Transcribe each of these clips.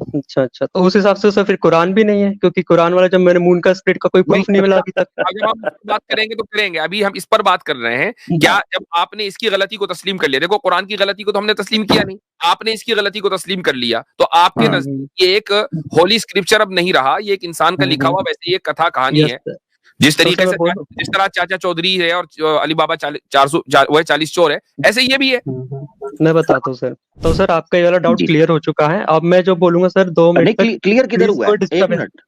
अच्छा अच्छा, तो उस हिसाब से सर फिर कुरान भी नहीं है, क्योंकि कुरान वाला जब मैंने मून का स्प्लिट का कोई प्रूफ नहीं मिला अभी तक। अगर हम बात करेंगे तो करेंगे, अभी हम इस पर बात कर रहे हैं। क्या जब आपने इसकी गलती को तस्लीम कर लिया, देखो कुरान की गलती को तो हमने तस्लीम किया नहीं, आपने इसकी गलती को तस्लीम कर लिया, तो आपके नजदीक ये एक होली स्क्रिप्चर अब नहीं रहा, ये एक इंसान का लिखा हुआ वैसे ये कथा कहानी है। जिस तरीके से जिस तरह चाचा चौधरी है और अली बाबा 40 चोर है, ऐसे ये भी है। मैं बताता हूँ सर। तो सर आपका ये वाला डाउट क्लियर हो चुका है। अब मैं जो बोलूंगा सर 2 मिनट तक क्लियर किधर हुआ है? 1 मिनट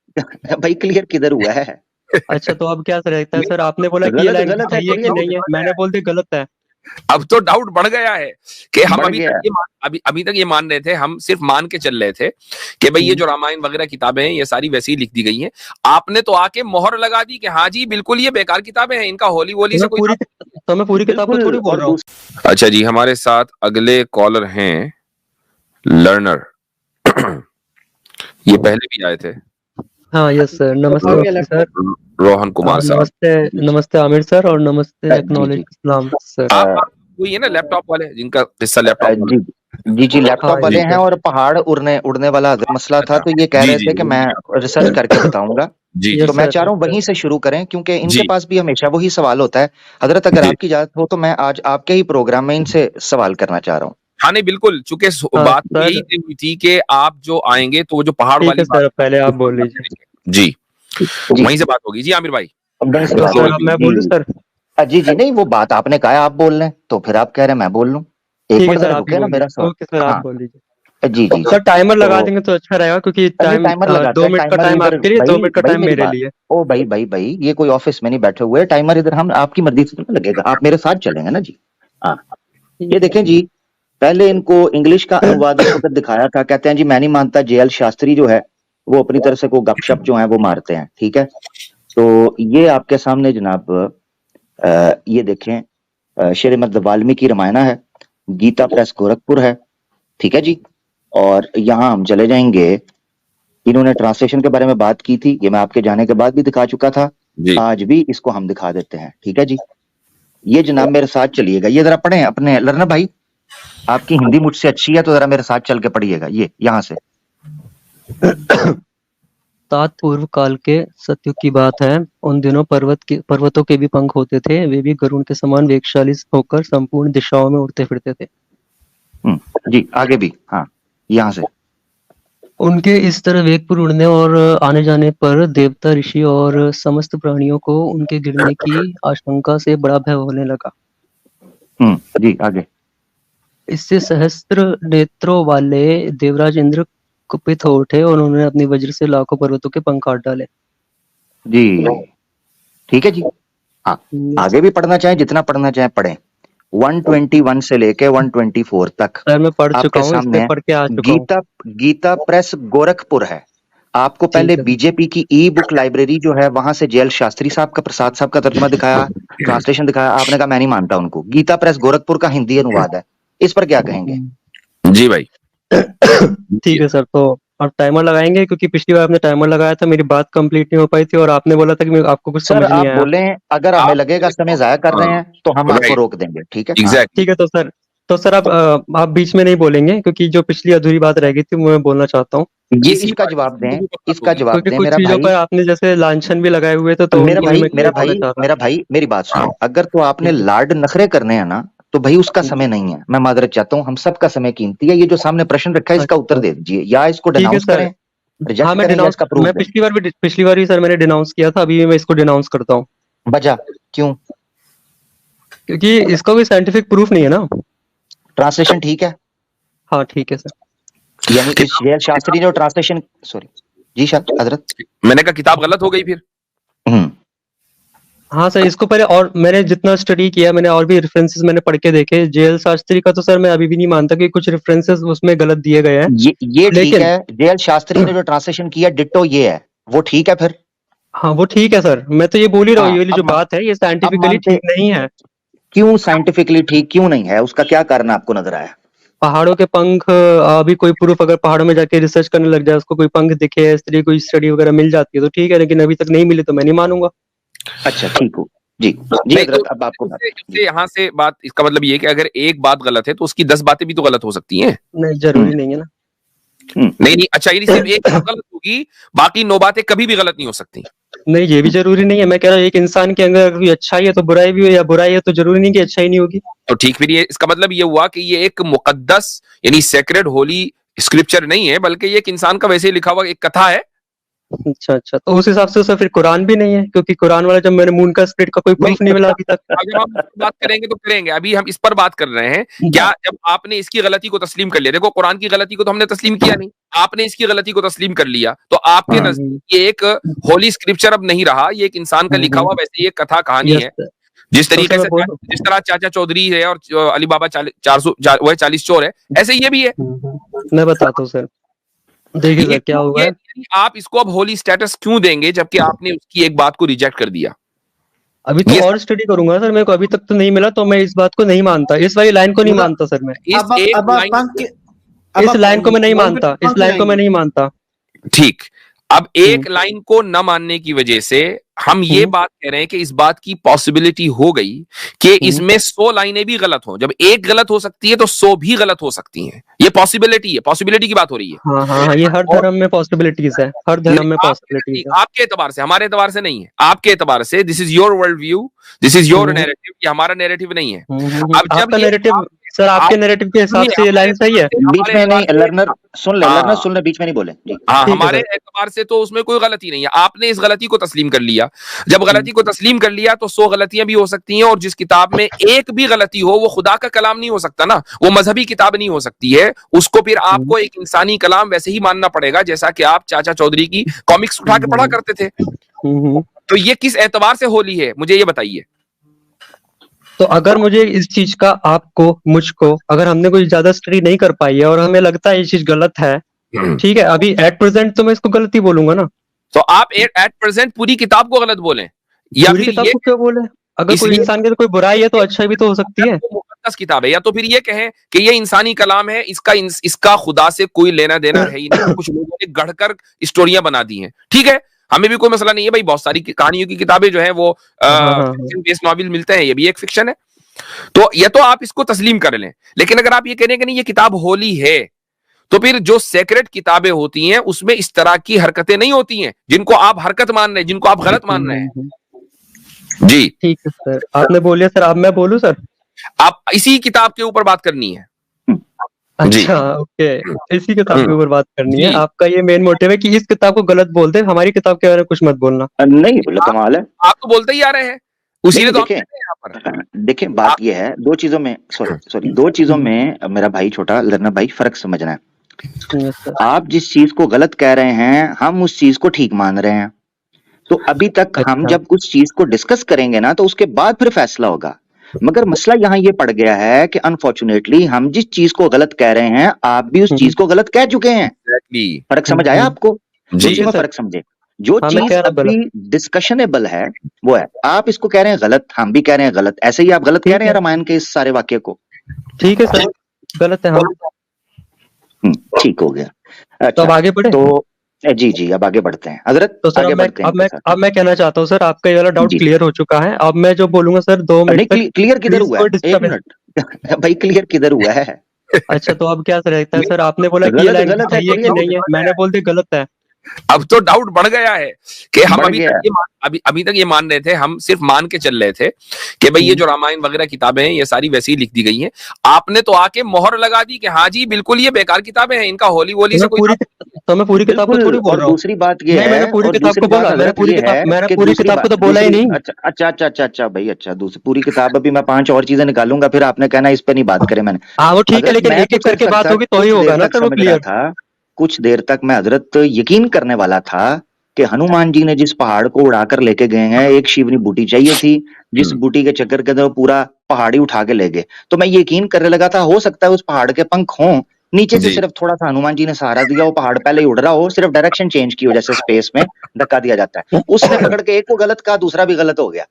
भाई, क्लियर किधर हुआ है? अच्छा, तो अब क्या रहता है सर? आपने बोला कि ये लैंग्वेज सही है कि नहीं है, मैंने बोल दिया गलत है। अब तो डाउट बढ़ गया है कि हम अभी तक ये मान रहे थे, हम सिर्फ मान के चल रहे थे कि भाई ये जो रामायण वगैरह किताबें हैं ये सारी वैसे ही लिख दी गई हैं। आपने तो आके मोहर लगा दी कि हाँ जी बिल्कुल ये बेकार किताबें हैं, इनका होली वोली से कोई तो मैं पूरी किताब को थोड़ी बोल रहा हूँ। अच्छा जी, हमारे साथ अगले कॉलर हैं लर्नर। ये पहले भी आए थे। हाँ यस सर, नमस्ते सर। रोहन कुमार साहब। नमस्ते आमिर सर, और नमस्ते एक्नॉलेज इस्लाम सर। वही है ना लैपटॉप वाले जिनका हिस्सा लैपटॉप? जी लैपटॉप वाले हैं, और पहाड़ उड़ने वाला मसला था, तो ये कह रहे थे कि मैं रिसर्च करके बताऊंगा। तो मैं चाह रहा हूँ वहीं से शुरू करें, क्योंकि इनके पास भी हमेशा वही सवाल होता है। हजरत अगर आपकी इजाजत हो तो मैं आज आपके ही प्रोग्राम में इनसे सवाल करना चाह रहा हूँ। हाँ नहीं बिल्कुल, चूंकि बात यही हुई थी कि आप जो आएंगे तो वो जो पहाड़ वाली सर पहले आप बोल लीजिए। जी वहीं से बात होगी। जी आमिर भाई। मैं बोलूं सर? जी नहीं, वो बात आपने कहा आप बोल लें, तो फिर आप कह रहे हैं मैं बोल लूं। एक मिनट रुके ना मेरा सवाल। ओके सर, आप बोल लीजिए। जी सर टाइमर लगा देंगे तो अच्छा रहेगा, क्योंकि टाइमर 2 मिनट का टाइम आपके लिए, 2 मिनट का टाइम मेरे लिए। ओ भाई ये कोई ऑफिस में नहीं बैठे हुए, टाइमर इधर हम आपकी मर्जी से तो लगेगा, आप मेरे साथ चलेंगे ना जी। हाँ ये देखें जी, पहले इनको इंग्लिश का अनुवाद इस वक्त दिखाया था, कहते हैं जी मैं नहीं मानता JL शास्त्री जो है वो अपनी तरफ से को गपशप जो है वो मारते हैं, ठीक है। तो ये आपके सामने जनाब ये देखें, श्रीमद् वाल्मीकि रामायणा है, गीता प्रेस गोरखपुर है, ठीक है जी। और यहाँ हम चले जाएंगे, इन्होंने ट्रांसलेशन के बारे में बात की थी, ये मैं आपके जाने के बाद भी दिखा चुका था, आज भी इसको हम दिखा देते हैं, ठीक है जी। ये जनाब मेरे साथ चलिएगा, ये जरा पढ़ें अपने लर्नर भाई, आपकी हिंदी मुझसे अच्छी है तो जरा मेरे साथ चल के पढ़िएगा, ये यहाँ से। तात पूर्व काल के सत्युग की बात है। उन दिनों पर्वतों के भी पंख होते थे, वे भी गरुड़ के समान वेगशाली होकर संपूर्ण दिशाओं में उड़ते फिरते थे। जी आगे भी, हाँ यहाँ से। उनके इस तरह वेगपूर्ण उड़ने और आने जाने पर देवता, ऋषि और समस्त प्राणियों को उनके गिरने की आशंका से बड़ा भय होने लगा। जी आगे। इससे सहस्त्र नेत्रों वाले देवराज इंद्र कुपित हो उठे और उन्होंने अपनी वज्र से लाखों पर्वतों के पंख काट डाले। जी ठीक है जी। हाँ आगे भी पढ़ना चाहें, जितना पढ़ना चाहें पढ़ें। 121 से लेके 124 तक सर मैं पढ़ चुका हूँ, इससे पढ़ के आ चुका हूँ। गीता प्रेस गोरखपुर है। आपको पहले बीजेपी की ई बुक लाइब्रेरी जो है वहां से JL शास्त्री साहब का, प्रसाद साहब का तर्जुमा दिखाया, ट्रांसलेशन दिखाया, आपने कहा मैं नहीं मानता उनको। गीता प्रेस गोरखपुर का हिंदी अनुवाद है, इस पर क्या कहेंगे? जी भाई। ठीक है सर, तो अब टाइमर लगाएंगे, क्योंकि पिछली बार आपने टाइमर लगाया था, मेरी बात कंप्लीट नहीं हो पाई थी और आपने बोला था कि आपको कुछ समझ नहीं आया। आप बोलें, अगर हमें लगेगा समय जाया कर रहे हैं तो हम आपको रोक देंगे, ठीक है? ठीक है, तो सर आप बीच में नहीं बोलेंगे, क्योंकि जो पिछली अधूरी बात रह गई थी वो मैं बोलना चाहता हूँ। ये इसका जवाब दें, इसका जवाब दें कुछ चीजों पर आपने जैसे लांछन भी लगाए हुए थे, तो मेरा भाई मेरी बात सुनो। अगर तो आपने लाड नखरे करने हैं ना, तो भाई उसका समय नहीं है, मैं माजरत चाहता हूँ, हम सबका समय कीमती है। ये जो सामने प्रश्न रखा है इसका उत्तर दे दीजिए, या इसको डिनाउंस करें, हाँ मैं पिछली बार भी सर मैंने डिनाउंस किया था, अभी मैं इसको डिनाउंस करता हूँ। वजह क्यों? क्योंकि इसका कोई साइंटिफिक प्रूफ नहीं है ना। ट्रांसलेशन ठीक है? हाँ ठीक है सर। यानी कि JL शास्त्री ने ट्रांसलेशन, सॉरी जी हजरत, मैंने कहा किताब गलत हो गई फिर। हाँ सर, इसको पहले और मैंने जितना स्टडी किया, मैंने और भी रेफरेंसेस मैंने पढ़ के देखे। JL शास्त्री का तो सर मैं अभी भी नहीं मानता कि कुछ रेफरेंसेस उसमें गलत दिए गए हैं। ये ठीक है, JL शास्त्री ने जो ट्रांसलेशन किया डिट्टो ये है, वो ठीक है फिर? हाँ वो ठीक है सर, मैं तो ये बोल ही रहा हूँ, ये वाली जो बात है ये साइंटिफिकली ठीक नहीं है। क्यों साइंटिफिकली ठीक क्यों नहीं है? उसका क्या कारण आपको नजर आया? पहाड़ों के पंख, अभी कोई प्रूफ अगर पहाड़ों में जाके रिसर्च करने लग जाए, उसको कोई पंख दिखे, इस तरह कोई स्टडी वगैरह मिल जाती है तो ठीक है, लेकिन अभी तक नहीं मिली तो मैं नहीं मानूंगा। अच्छा ठीक हो जी हजरत, अब आपको यहाँ से बात, इसका मतलब ये कि अगर एक बात गलत है तो उसकी 10 बातें भी तो गलत हो सकती हैं। नहीं जरूरी नहीं है ना। नहीं, अच्छा, ये सिर्फ एक बात गलत होगी, बाकी 9 बातें कभी भी गलत नहीं हो सकती। नहीं, ये भी जरूरी नहीं है। मैं कह रहा हूँ एक इंसान के अंदर अगर कोई अच्छाई है तो बुराई भी हो, या बुराई है तो जरूरी नहीं कि अच्छाई नहीं होगी। तो ठीक, फिर ये इसका मतलब ये हुआ कि ये एक मुकद्दस यानी सेक्रेड होली स्क्रिप्चर नहीं है, बल्कि ये एक इंसान का वैसे ही लिखा हुआ एक कथा है। अच्छा, तो उस हिसाब से फिर कुरान भी नहीं है, क्योंकि कुरान वाला जब मैंने मून का स्पिरिट का कोई प्रूफ नहीं मिला अभी तक। अगर हम इस पर बात करेंगे तो करेंगे, अभी हम इस पर बात कर रहे हैं। क्या जब आपने इसकी गलती को तस्लीम कर लिया, देखो कुरान की गलती को तो हमने तस्लीम किया नहीं, आपने इसकी गलती को तस्लीम कर लिया, तो आपके नजदीक ये एक होली स्क्रिप्चर अब नहीं रहा, ये एक इंसान का लिखा हुआ वैसे ही एक कथा कहानी है। जिस तरीके से जिस तरह चाचा चौधरी है और अली बाबा 40 चोर है, ऐसे ये भी है। मैं बताता हूँ सर, देखिए सर क्या हुआ है। आप इसको अब होली स्टेटस क्यों देंगे जबकि आपने उसकी एक बात को रिजेक्ट कर दिया? अभी तो और स्टडी करूंगा सर, मेरे को अभी तक तो नहीं मिला, तो मैं इस बात को नहीं मानता, इस वाली लाइन को नहीं मानता सर। मैं इस लाइन को मैं नहीं मानता, इस लाइन को मैं नहीं मानता। ठीक, अब एक लाइन को न मानने की वजह से हम ये बात कह रहे हैं कि इस बात की पॉसिबिलिटी हो गई कि इसमें 100 लाइनें भी गलत हो। जब एक गलत हो सकती है तो 100 भी गलत हो सकती हैं। ये पॉसिबिलिटी है, पॉसिबिलिटी की बात हो रही है। हाँ, ये हर धर्म में पॉसिबिलिटीज है, हर धर्म में पॉसिबिलिटीज है। आपके एतबार से, हमारे एतबार से नहीं है, आपके एतबार से this is your world view, this is your narrative, ये हमारा नैरेटिव नहीं है। अब जब नैरेटिव सर, आपके नैरेटिव के हिसाब से ये लाइन सही है। बीच में नहीं, लर्नर सुन ले, बीच में नहीं बोले जी। हाँ, हमारे एतबार से तो उसमें कोई गलती नहीं है। आपने इस गलती को तस्लीम कर लिया, जब गलती को तस्लीम कर लिया तो 100 गलतियां भी हो सकती हैं, और जिस किताब में एक भी गलती हो वो खुदा का कलाम नहीं हो सकता ना, वो मजहबी किताब नहीं हो सकती है। उसको फिर आपको एक इंसानी कलाम वैसे ही मानना पड़ेगा, जैसा कि आप चाचा चौधरी की कॉमिक्स उठा के पढ़ा करते थे। तो ये किस एतबार से होली है, मुझे ये बताइए। तो अगर मुझे इस चीज का, आपको, मुझको, अगर हमने कोई ज्यादा स्टडी नहीं कर पाई है और हमें लगता है ये चीज गलत है, ठीक है, अभी एट प्रेजेंट तो मैं इसको गलती बोलूंगा ना। तो आप एट प्रेजेंट पूरी किताब को गलत बोलें, या पूरी किताब को क्यों बोले? अगर कोई इंसान के तो कोई बुराई है तो अच्छाई भी तो हो सकती है। मुकद्दस किताब है, या तो फिर ये कहें कि ये इंसानी कलाम है, इसका खुदा से कोई लेना देना है ही नहीं, कुछ लोगों ने गढ़कर स्टोरियां बना दी हैं। ठीक है, हमें भी कोई मसला नहीं है भाई, बहुत सारी कहानियों की किताबें जो है वो फिक्शन बेस्ड नॉवेल मिलते हैं, ये भी एक फिक्शन है। तो ये तो आप इसको तस्लीम कर लें, लेकिन अगर आप ये कह रहे हैं कि नहीं ये किताब होली है, तो फिर जो सेक्रेट किताबें होती हैं उसमें इस तरह की हरकतें नहीं होती हैं जिनको आप हरकत मान रहे हैं, जिनको आप गलत मान रहे हैं। जी ठीक है सर, आपने बोलिए सर, अब मैं बोलूं सर? आप इसी किताब के ऊपर बात करनी है। अच्छा, ओके, इसी किताब के ऊपर बात करनी है। आपका ये मेन मोटिव है कि इस किताब को गलत बोल दे, हमारी किताब के बारे में कुछ मत बोलना। नहीं बोले, कमाल है, आप तो बोलते ही आ रहे हैं, उसी ने तो यहाँ पर। देखिए बात ये है, दो चीजों में दो चीजों में मेरा भाई छोटा लर्नर भाई फर्क समझना है। आप जिस चीज को गलत कह रहे हैं, हम उस चीज को ठीक मान रहे हैं। तो अभी तक हम जब कुछ चीज को डिस्कस करेंगे ना, तो उसके बाद फिर फैसला होगा। मगर मसला यहाँ ये पड़ गया है कि अनफॉर्चुनेटली हम जिस चीज को गलत कह रहे हैं, आप भी उस चीज को गलत कह चुके हैं। फर्क समझ आया आपको? जी, फर्क समझे। जो चीज अभी डिस्कशनेबल है वो है, आप इसको कह रहे हैं गलत, हम भी कह रहे हैं गलत। ऐसे ही आप गलत कह रहे हैं रामायण के इस सारे वाक्य को। ठीक है सर, गलत है हम। ठीक हो गया। अच्छा, तो अब आगे बढ़े? तो जी अब आगे बढ़ते हैं हजरत। तो सर आगे बढ़ते हैं। अब मैं कहना चाहता हूँ सर, आपका ये वाला डाउट क्लियर हो चुका है। अब मैं जो बोलूंगा सर 2 मिनट तक। क्लियर किधर हुआ है? 1 मिनट भाई, क्लियर किधर हुआ है? अच्छा, तो अब क्या रहता है सर? आपने बोला कि ये लाइन सही है कि नहीं है, मैंने बोल दिया गलत है। अब तो डाउट बढ़ गया है कि हम अभी तक ये मान रहे थे, हम सिर्फ मान के चल रहे थे कि भाई ये जो रामायण वगैरह किताबें हैं ये सारी वैसे ही लिख दी गई हैं। आपने तो आके मोहर लगा दी कि हाँ जी बिल्कुल ये बेकार किताबें हैं, इनका होली वोली से कोई। तो मैं पूरी किताब को थोड़ी बोल रहा हूँ। दूसरी बात ये है, मैंने पूरी किताब को बोला, मैंने पूरी किताब को तो बोला ही नहीं। अच्छा भाई, अच्छा दूसरी पूरी किताब, अभी मैं 5 और चीजें निकालूंगा, फिर आपने कहना इस पे नहीं बात करे मैंने। हाँ वो ठीक है, लेकिन एक एक करके बात होगी तो ही होगा ना सर, वो क्लियर था। कुछ देर तक मैं हजरत यकीन करने वाला था कि हनुमान जी ने जिस पहाड़ को उड़ाकर लेके गए हैं, एक शिवनी बूटी चाहिए थी, जिस बूटी के चक्कर के अंदर पूरा पहाड़ी उठा के ले गए। तो मैं यकीन करने लगा था, हो सकता है उस पहाड़ के पंख हों, नीचे से सिर्फ थोड़ा सा हनुमान जी ने सहारा दिया, वो पहाड़ पहले ही उड़ रहा हो, सिर्फ डायरेक्शन चेंज की वजह से स्पेस में धक्का दिया जाता है। उसने पकड़ के एक को गलत कहा, दूसरा भी गलत हो गया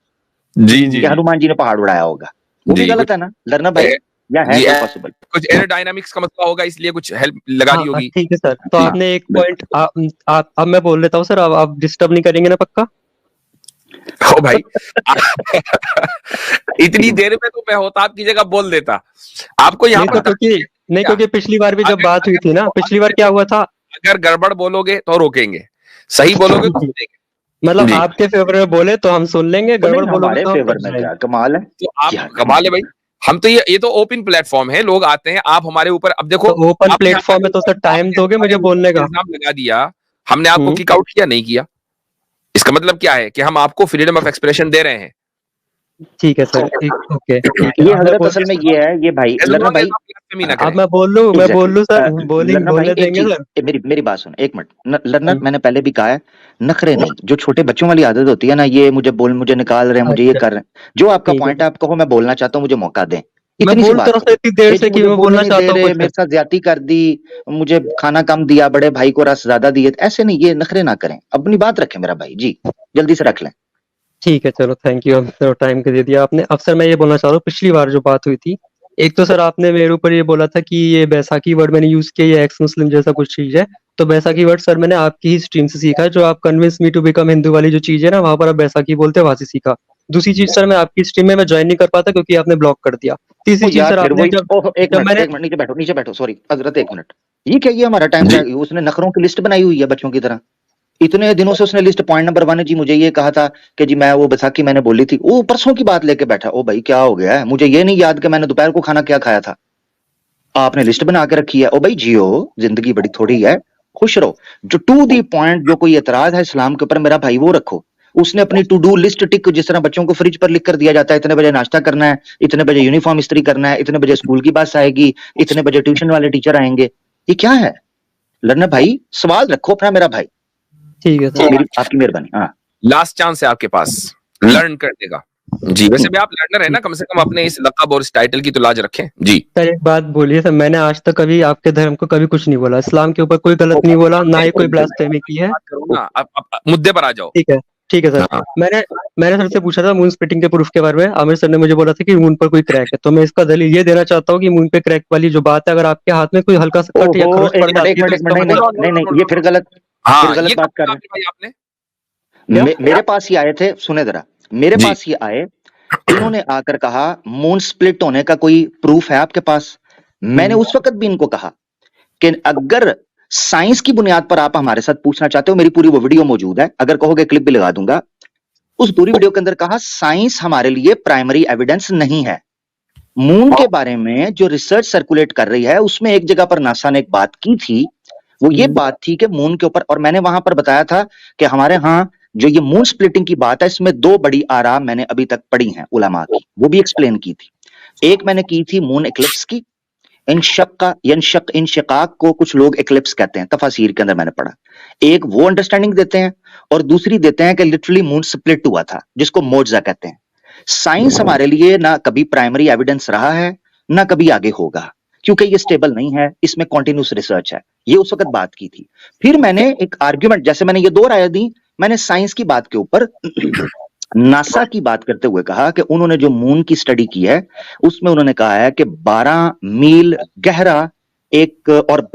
जी। हनुमान जी ने पहाड़ उड़ाया होगा, वो भी गलत है ना लर्नर भाई? या है पॉसिबल? कुछ एरोडायनामिक्स का मसला होगा, इसलिए कुछ हेल्प लगा दी होगी। ठीक है सर, तो आपने एक पॉइंट, अब मैं बोल लेता हूँ सर, अब आप डिस्टर्ब नहीं करेंगे ना पक्का? ओ भाई इतनी देर में तो मैं होता आपकी जगह बोल देता। आपको यहाँ पर नहीं, क्योंकि पिछली बार भी जब बात हुई थी ना, पिछली बार क्या हुआ था, अगर गड़बड़ बोलोगे तो रोकेंगे, सही बोलोगे तो सुनेंगे। मतलब जी। आपके फेवर में बोले तो हम सुन लेंगे, तो गड़बड़ नहीं, बोलोगे हमारे तो हम फेवर रुक में जाएंगे। क्या कमाल है। तो आप क्या कमाल है भाई, हम तो ये तो ओपन प्लेटफॉर्म है, लोग आते हैं, आप हमारे ऊपर, अब देखो तो ओपन आपने प्लेटफॉर्म है तो सर टाइम आपने दोगे हमारे मुझे ऊपर बोलने का? इल्जाम लगा दिया, हमने आपको हम्म, किक आउट किया, नहीं किया, इसका मतलब क्या है कि हम आपको फ्रीडम ऑफ एक्सप्रेशन दे रहे हैं। ठीक है सर, ओके, ठीक है, ये अब मैं हजरत बोल असल में ये है, ये भाई As लर्नर long as भाई, आप blasphemy ना अब करें। मैं बोल लूं सर, लर्नर भाई बोलने एक देंगे चीज, सर? मेरी बात सुन एक मिनट। लर्नर हम्म, मैंने पहले भी कहा है, नखरे नहीं, जो छोटे बच्चों वाली आदत होती है ना, ये मुझे निकाल रहे हैं, मुझे ये अच्छा, कर रहे हैं, जो आपका ठीक है पॉइंट है आप कहो मैं बोलना चाहता हूँ, मुझे मौका दें, मैं इतनी सी बोल तो बात रहा हूँ सर करो। इतनी देर ये से जी कि मुझे मैं बोलने बोलना नहीं दे चाहता हूँ रहे, कुछ। मेरे साथ ज्यादती कर दी, मुझे खाना कम दिया, बड़े भाई को रस ज्यादा दिए, ऐसे नहीं, ये नखरे ना करें, अपनी बात रखें मेरा भाई जी, जल्दी से रख लें। ठीक है, चलो थैंक यू, अब तो टाइम के दे दिया आपने। अब सर मैं ये बोलना चाह रहा हूँ, पिछली बार जो बात हुई थी, एक तो सर आपने मेरे ऊपर ये बोला था कि ये बैसाखी वर्ड मैंने यूज किया, ये एक्स मुस्लिम जैसा कुछ चीज है। तो बैसाखी वर्ड सर मैंने आपकी ही स्ट्रीम से सीखा है, जो आप convince me to become Hindu वाली जो चीज है ना, वहां पर आप बैसाखी बोलते हैं, वहां से सीखा। दूसरी चीज सर, मैं आपकी स्ट्रीम में मैं ज्वाइन नहीं कर पाता क्योंकि आपने ब्लॉक कर दिया। तीसरी ओ चीज यार सर, फिर आपने वही, जब ओह एक जब मिनट मैंने एक मिनट, नीचे बैठो, सॉरी हजरत एक मिनट, ये क्या, ये हमारा टाइम जी। क्या, उसने नखरों की लिस्ट बनाई हुई है बच्चों की तरह, इतने दिनों से उसने लिस्ट, पॉइंट नंबर 1 जी मुझे ये कहा था कि जी मैं वो बैसाखी मैंने बोली थी, वो परसों की बात लेके बैठा। ओ भाई क्या हो गया है, मुझे ये नहीं याद कि मैंने दोपहर को खाना क्या खाया था, आपने लिस्ट बना के रखी है। ओ भाई जियो, जिंदगी बड़ी थोड़ी है, खुश रहो, जो टू दी पॉइंट, जो कोई एतराज है इस्लाम के ऊपर मेरा भाई वो रखो। उसने अपनी टू डू लिस्ट टिक, जिस तरह बच्चों को फ्रिज पर लिख कर दिया जाता है, इतने बजे नाश्ता करना है, इतने बजे यूनिफॉर्म इस्त्री करना है, इतने बजे स्कूल की बस आएगी, इतने बजे ट्यूशन वाले टीचर आएंगे, ये क्या है? लर्नर भाई सवाल रखो अपना मेरा भाई, ठीक है सर, मेरी आपकी मेहरबानी। हाँ लास्ट चांस है आपके पास लर्न करने का। जी, वैसे भी आप लर्नर है ना, कम से कम अपने इस लक़ब और इस टाइटल की तो लाज रखें। जी सर एक बात बोलिए सर, मैंने आज तक कभी आपके धर्म को कभी कुछ नहीं बोला, इस्लाम के ऊपर कोई गलत नहीं बोला, ना ही कोई ब्लास्फेमी की है। बात करो ना, आप मुद्दे पर आ जाओ। ठीक है, ठीक है सर। हाँ मैंने मैंने सर से पूछा था मून स्प्लिटिंग के प्रूफ के बारे में, आमिर सर ने मुझे बोला था कि मून पर कोई क्रैक है, तो मैं इसका दलील ये देना चाहता हूँ कि मून पे क्रैक वाली जो बात है, अगर आपके हाथ में कोई हल्का सा कट या ओहो, खरोच पड़ जाती है तो एक इसका मिनट, मतलब नहीं, ये फिर गलत हाँ, ये बात कब कर कहा रहे भाई आपने? हैं। मेरे पास ही आए थे, सुने जरा, मेरे जी पास ही आए, इन्होंने आकर कहा मून स्प्लिट होने का कोई प्रूफ है आपके पास? मैंने उस वक्त भी इनको कहा कि अगर साइंस की बुनियाद पर आप हमारे साथ पूछना चाहते हो, मेरी पूरी वो वीडियो मौजूद है, अगर कहोगे क्लिप भी लगा दूंगा, उस पूरी वीडियो के अंदर कहा साइंस हमारे लिए प्राइमरी एविडेंस नहीं है। मून के बारे में जो रिसर्च सर्कुलेट कर रही है, उसमें एक जगह पर नासा ने एक बात की थी, वो ये बात थी कि मून के ऊपर, और मैंने वहां पर बताया था कि हमारे यहाँ जो ये मून स्प्लिटिंग की बात है, इसमें 2 बड़ी आरा मैंने अभी तक पढ़ी हैं उलमा की, वो भी एक्सप्लेन की थी। एक मैंने की थी मून इक्लिप्स की, इंशिकाक को कुछ लोग इक्लिप्स कहते हैं, तफासीर के अंदर मैंने पढ़ा। एक वो अंडरस्टैंडिंग देते हैं, और दूसरी देते हैं कि लिटरली मून स्प्लिट हुआ था, जिसको मोजा कहते हैं। साइंस हमारे लिए ना कभी प्राइमरी एविडेंस रहा है, ना कभी आगे होगा, क्योंकि ये स्टेबल नहीं है, इसमें कॉन्टिन्यूस रिसर्च है। ये उस वक्त बात की थी। फिर मैंने एक आर्ग्यूमेंट, जैसे मैंने ये 2 राय दी, मैंने साइंस की बात के ऊपर नासा की बात करते हुए कहा कि उन्होंने जो मून की स्टडी की है, उसमें उन्होंने कहा है कि 12 मील गहरा एक और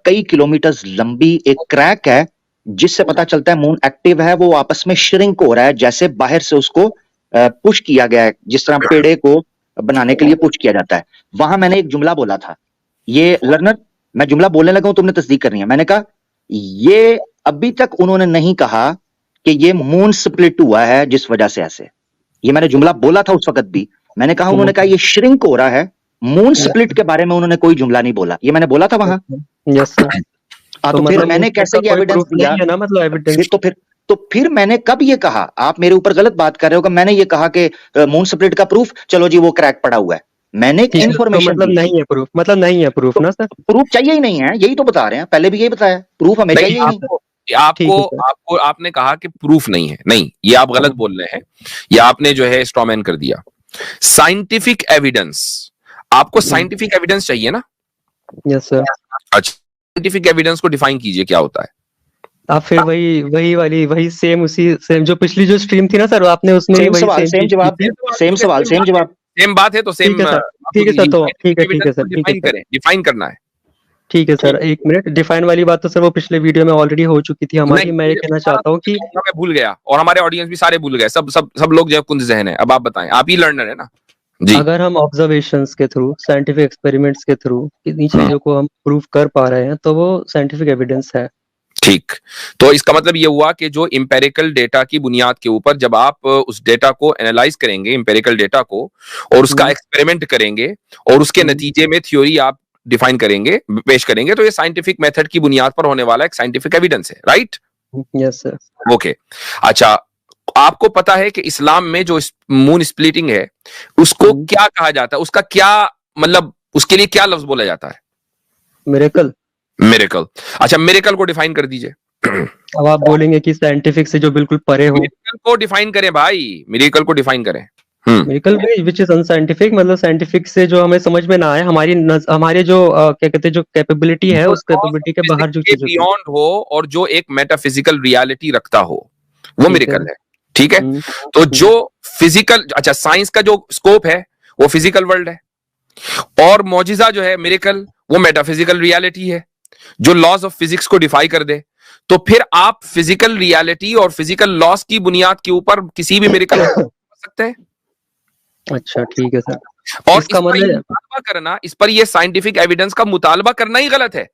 कई किलोमीटर लंबी एक क्रैक है, जिससे पता चलता है मून एक्टिव है, वो आपस में श्रिंक हो रहा है, जैसे बाहर से उसको पुश किया गया है, जिस तरह पेड़े को बनाने के लिए पुश किया जाता है। वहां मैंने एक जुमला बोला था, ये लर्नर, मैं जुमला बोलने लगा हूं, तुमने तस्दीक करनी है। मैंने कहा ये अभी तक उन्होंने नहीं कहा कि ये मून स्प्लिट हुआ है जिस वजह से ऐसे, ये मैंने जुमला बोला था उस वक्त भी। मैंने कहा, उन्होंने कहा ये श्रिंक हो रहा है, मून स्प्लिट के बारे में उन्होंने कोई जुमला नहीं बोला, ये मैंने बोला था वहां। Yes sir. तो फिर मतलब मैंने मून कैसे का ये कोई एविडेंस प्रूफ दिया? नहीं है ना, मतलब एविडेंस। तो फिर मैंने कब ये कहा, आप मेरे ऊपर गलत बात कर रहे हो कि मैंने ये कहा कि मून स्प्लिट का प्रूफ, चलो जी वो क्रैक पड़ा हुआ है। मैंने एक तो इंफॉर्मेशन मतलब नहीं है प्रूफ, मतलब नहीं है प्रूफ ना सर? प्रूफ चाहिए ही नहीं है, यही तो बता रहे हैं, पहले भी यही बताया, प्रूफ हमें चाहिए ही नहीं। ठीक है सर। आपको आपने कहा कि प्रूफ नहीं है, नहीं, ये आप गलत बोल रहे हैं, ये आपने जो है स्ट्रॉमैन कर दिया। साइंटिफिक एविडेंस, आपको साइंटिफिक एविडेंस चाहिए ना? Yes sir. अच्छा, साइंटिफिक एविडेंस को डिफाइन कीजिए, क्या होता है? आप फिर वही सेम जो पिछली जो स्ट्रीम थी ना सर, आपने उसमें भी सेम वही सवाल, सेम सेम चीज की जवाब, थी। सेम जवाब। सेम बात है तो सेम ठीक है सर, ठीक है सर, तो ठीक है सर, ठीक है डिफाइन सर, करें, डिफाइन करना है। ठीक है सर। एक मिनट, डिफाइन वाली बात तो सर वो पिछले वीडियो में ऑलरेडी हो चुकी थी हमारी। मैं ये कहना चाहता हूँ कि मैं भूल गया और हमारे ऑडियंस भी सारे भूल गए, सब लोग जो कुंज जहन है। अब आप बताएं, आप ही लर्नर है ना? जी अगर हम ऑब्जर्वेशंस के थ्रू, साइंटिफिक एक्सपेरिमेंट्स के थ्रू इन्हीं चीजों को हम प्रूव कर पा रहे हैं तो वो साइंटिफिक एविडेंस है। ठीक। तो इसका मतलब ये हुआ कि जो इंपेरिकल डेटा की बुनियाद के ऊपर जब आप उस डेटा को एनालाइज करेंगे, इंपेरिकल डेटा को, और उसका एक्सपेरिमेंट करेंगे और उसके नतीजे में थ्योरी आप डिफाइन करेंगे, पेश करेंगे, तो ये साइंटिफिक मेथड की बुनियाद पर होने वाला एक साइंटिफिक एविडेंस है, राइट? Yes sir. ओके। अच्छा, आपको पता है कि इस्लाम में जो मून स्प्लिटिंग है उसको क्या कहा जाता है? उसका क्या मतलब, उसके लिए क्या लफ्ज बोला जाता है? मिरेकल। मिरेकल। अच्छा, मिरेकल को डिफाइन कर दीजिए। अब आप बोलेंगे कि साइंटिफिक से जो बिल्कुल परे हो। मिरेकल को डिफाइन करें भाई, मिरेकल को डिफाइन करें। मिरेकल विच इज अनसाइंटिफिक, मतलब साइंटिफिक से जो हमें समझ में ना आए, हमारे जो क्या कहते हैं जो कैपेबिलिटी है उस कैपेबिलिटी के बाहर जो चीजें बियॉन्ड हो और जो एक मेटाफिजिकल रियलिटी रखता हो, वो मिरेकल है। ठीक है। तो जो फिजिकल, अच्छा, साइंस का जो स्कोप है वो फिजिकल वर्ल्ड है, और मौजिजा जो है मिरेकल वो मेटाफिजिकल रियलिटी है जो लॉज ऑफ फिजिक्स को डिफाई कर दे। तो फिर आप फिजिकल रियलिटी और फिजिकल लॉस की बुनियाद के ऊपर किसी भी मिरेकल कर सकते हैं। अच्छा ठीक है सर। और इसका मतलब मुतालबा करना, इस पर ये साइंटिफिक एविडेंस का मुतालबा करना ही गलत है।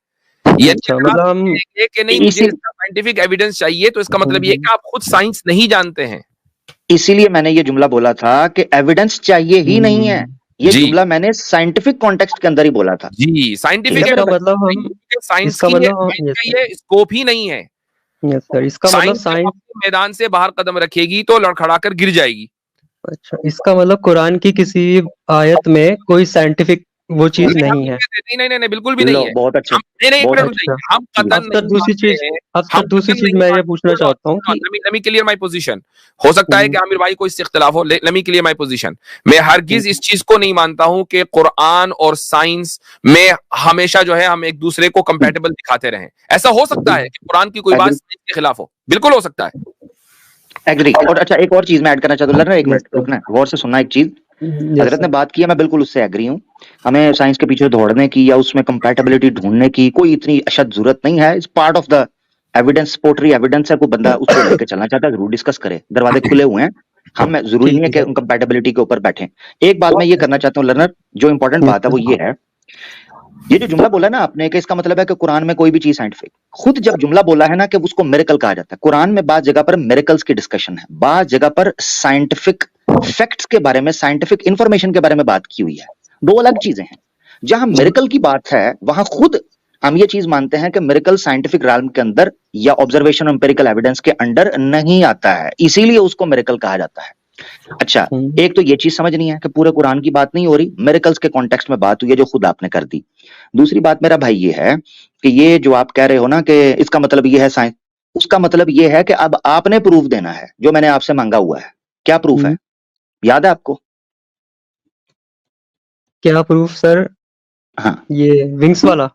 अच्छा, मतलब हम कि नहीं मुझे इसका साइंटिफिक एविडेंस चाहिए, तो इसका मतलब ये है कि आप खुद साइंस नहीं जानते हैं। इसीलिए मैंने ये जुमला बोला था कि एविडेंस चाहिए ही नहीं है। ये जुमला मैंने साइंटिफिक कॉन्टेक्स्ट के अंदर ही बोला था जी। साइंटिफिक इसका मतलब हम साइंस की ये स्कोप ही नहीं है। Yes sir. इसका मतलब साइंस मैदान से बाहर कदम रखेगी तो लड़खड़ाकर गिर जाएगी। अच्छा, इसका मतलब कुरान की किसी आयत में कोई साइंटिफिक वो चीज नहीं है। नहीं, बिल्कुल भी नहीं है। बहुत अच्छे। हम कतन नहीं दूसरी चीज मैं ये पूछना चाहता हूँ कि let me clear my position। हो सकता है कि आमिर भाई को इससे इख्तिलाफ हो। let me clear my position। मैं हरगिज इस चीज को नहीं मानता हूं कि कुरान और साइंस में हमेशा जो है हम एक दूसरे को कंपैटिबल दिखाते रहें। ऐसा हो सकता है कि कुरान की कोई बात साइंस के खिलाफ हो, बिल्कुल हो सकता है। एग्री। और अच्छा, एक और चीज मैं ऐड करना चाहता हूँ लर्नर, एक मिनट रुकना, गौर से सुनना एक चीज। हजरत ने बात की है, मैं बिल्कुल उससे एग्री हूँ। हमें साइंस के पीछे दौड़ने की या उसमें कंपैटिबिलिटी ढूंढने की कोई इतनी अशद जरूरत नहीं है। It's part of the evidence, poetry evidence है। कोई बंदा उसको लेके चलना चाहता है जरूर डिस्कस करे, दरवाजे खुले हुए हैं। हम जरूरी नहीं है कि कंपैटिबिलिटी के ऊपर बैठे। एक बात मैं ये करना चाहता हूँ लर्नर, जो इंपॉर्टेंट बात है वो ये है, ये जो जुमला बोला ना आपने कि इसका मतलब है कि कुरान में कोई भी चीज साइंटिफिक, खुद जब जुमला बोला है ना कि उसको मिरेकल कहा जाता है, कुरान में बात जगह पर मिरेकल्स की डिस्कशन है, बात जगह पर साइंटिफिक फैक्ट्स के बारे में, साइंटिफिक इंफॉर्मेशन के बारे में बात की हुई है। दो अलग चीजें हैं। जहां मिरेकल की बात है वहां खुद हम ये चीज मानते हैं कि मिरेकल साइंटिफिक realm के अंदर या ऑब्जर्वेशन एम्पिरिकल एविडेंस के अंडर नहीं आता है, इसीलिए उसको मिरेकल कहा जाता है। अच्छा, एक तो ये चीज समझ नहीं है कि पूरे कुरान की बात नहीं हो रही, मिरेकल्स के कॉन्टेक्स्ट में बात हुई है जो खुद आपने कर दी। दूसरी बात मेरा भाई ये है कि ये जो आप कह रहे हो ना कि इसका मतलब ये है साइंस, उसका मतलब ये है कि अब आपने प्रूफ देना है जो मैंने आपसे मांगा हुआ है। क्या प्रूफ है, याद है आपको? क्या प्रूफ सर? हाँ, ये विंग्स वाला?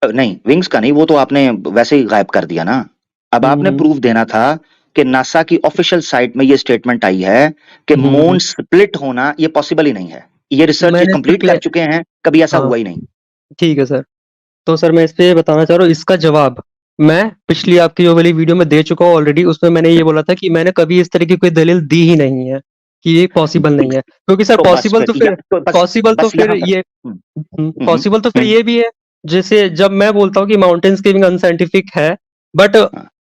नहीं, विंग्स का नहीं, वो तो आपने वैसे ही गायब कर दिया ना। अब आपने प्रूफ देना था कि नासा की ऑफिशियल साइट में ये स्टेटमेंट आई है कि मून स्प्लिट होना ये पॉसिबल ही नहीं है। ये रिसर्च कंप्लीट कर चुके हैं, कभी ऐसा हुआ ही नहीं। ठीक है सर। तो सर मैं इस पे बताना चाह रहा हूँ, इसका जवाब मैं पिछली आपकी जो वाली वीडियो में दे चुका हूँ ऑलरेडी। उसमें मैंने ये बोला था कि मैंने कभी इस तरह की कोई दलील दी ही नहीं है कि ये पॉसिबल नहीं है, क्योंकि सर पॉसिबल तो फिर ये भी है, जैसे जब मैं बोलता हूँ कि माउंटेन स्केलिंग अनसाइंटिफिक है, बट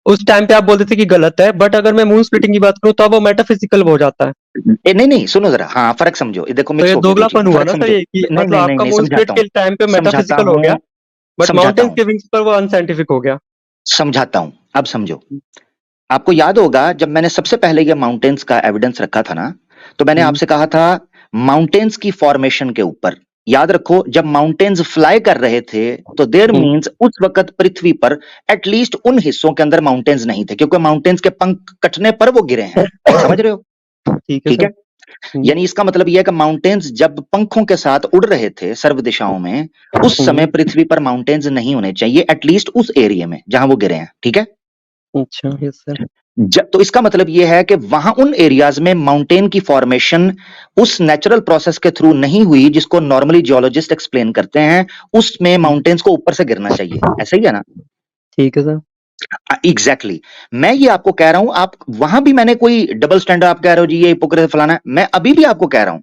उस टाइम पे आप बोलते थे कि गलत है, बट अगर मैं मून स्प्लिटिंग की बात करूँ तो वो मेटाफिजिकल हो जाता है। नहीं, सुनो जरा, हाँ फर्क समझो। देखो मिक्स हो गया, दोगलापन हुआ ना सर ये कि मतलब आपका मून स्प्लिट के टाइम पे मेटाफिजिकल हो गया, बट माउंटेन स्केलिंग पर वो अनसाइंटिफिक हो गया। समझाता हूं, अब समझो। आपको याद होगा जब मैंने सबसे पहले ये माउंटेन्स का एविडेंस रखा था ना, तो मैंने आपसे कहा था माउंटेन्स की फॉर्मेशन के ऊपर, याद रखो, जब माउंटेन्स फ्लाई कर रहे थे तो देयर मींस उस वक्त पृथ्वी पर एटलीस्ट उन हिस्सों के अंदर माउंटेन्स नहीं थे, क्योंकि माउंटेन्स के पंख कटने पर वो गिरे हैं। समझ रहे हो? ठीक है। यानी इसका मतलब यह है कि माउंटेन्स जब पंखों के साथ उड़ रहे थे सर्व दिशाओं में, उस समय पृथ्वी पर माउंटेन्स नहीं होने चाहिए, एटलीस्ट उस एरिया में जहां वो गिरे हैं। ठीक है? अच्छा, यस सर। तो इसका मतलब यह है कि वहां उन एरियाज में माउंटेन की फॉर्मेशन उस नेचुरल प्रोसेस के थ्रू नहीं हुई जिसको नॉर्मली जियोलॉजिस्ट एक्सप्लेन करते हैं। उसमें माउंटेन्स को ऊपर से गिरना चाहिए, ऐसा ही है ना? ठीक है सर। एग्जैक्टली मैं ये आपको कह रहा हूं, आप वहां भी मैंने कोई डबल स्टैंडर्ड, आप कह रहे हो जी ये हिपोक्रेसी फलाना, मैं अभी भी आपको कह रहा हूं